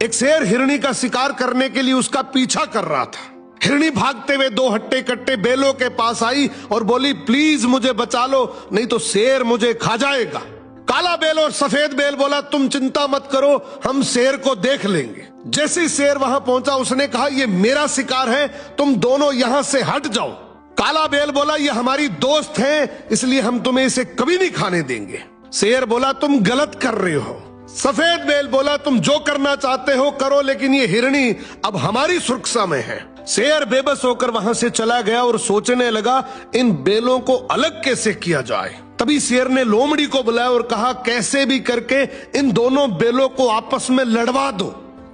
एक शेर हिरनी का शिकार करने के लिए उसका पीछा कर रहा था। हिरनी भागते हुए दो हट्टे कट्टे बेलों के पास आई और बोली, प्लीज मुझे बचा लो, नहीं तो शेर मुझे खा जाएगा। काला बेल और सफेद बेल बोला, तुम चिंता मत करो, हम शेर को देख लेंगे। जैसे शेर वहां पहुंचा उसने कहा, ये मेरा शिकार है, तुम दोनों यहां से हट जाओ। काला बेल बोला, ये हमारी दोस्त है, इसलिए हम तुम्हें इसे कभी नहीं खाने देंगे। शेर बोला, तुम गलत कर रहे हो। सफेद बेल बोला, तुम जो करना चाहते हो करो, लेकिन ये हिरनी अब हमारी सुरक्षा में है। शेर बेबस होकर वहां से चला गया और सोचने लगा, इन बेलों को अलग कैसे किया जाए। तभी शेर ने लोमड़ी को बुलाया और कहा, कैसे भी करके इन दोनों बेलों को आपस में लड़वा दो।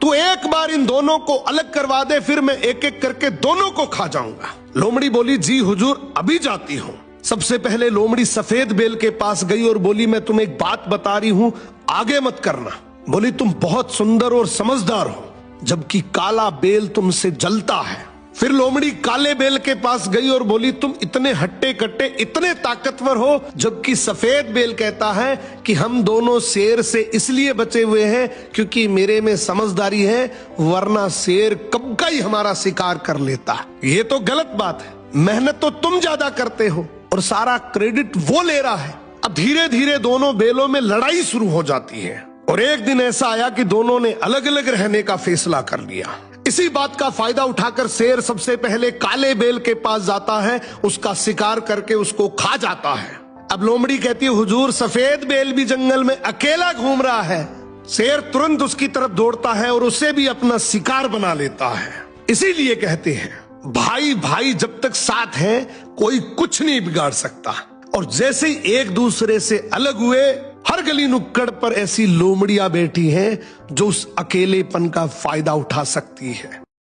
तू एक बार इन दोनों को अलग करवा दे, फिर मैं एक एक करके दोनों को खा जाऊंगा। लोमड़ी बोली, जी हुजूर, अभी जाती हूँ। सबसे पहले लोमड़ी सफेद बेल के पास गई और बोली, मैं तुम्हें एक बात बता रही हूँ, आगे मत करना। बोली, तुम बहुत सुंदर और समझदार हो, जबकि काला बेल तुमसे जलता है। फिर लोमड़ी काले बेल के पास गई और बोली, तुम इतने हट्टे कट्टे, इतने ताकतवर हो, जबकि सफेद बेल कहता है कि हम दोनों शेर से इसलिए बचे हुए हैं क्योंकि मेरे में समझदारी है, वरना शेर कब का ही हमारा शिकार कर लेता। ये तो गलत बात है, मेहनत तो तुम ज्यादा करते हो और सारा क्रेडिट वो ले रहा है। अब धीरे धीरे दोनों बेलों में लड़ाई शुरू हो जाती है और एक दिन ऐसा आया कि दोनों ने अलग अलग रहने का फैसला कर लिया। इसी बात का फायदा उठाकर शेर सबसे पहले काले बेल के पास जाता है, उसका शिकार करके उसको खा जाता है। अब लोमड़ी कहती है, हुजूर, सफेद बेल भी जंगल में अकेला घूम रहा है। शेर तुरंत उसकी तरफ दौड़ता है और उसे भी अपना शिकार बना लेता है। इसीलिए कहते हैं, भाई भाई जब तक साथ हैं, कोई कुछ नहीं बिगाड़ सकता। और जैसे ही एक दूसरे से अलग हुए, हर गली नुक्कड़ पर ऐसी लोमड़ियां बैठी हैं जो उस अकेलेपन का फायदा उठा सकती है।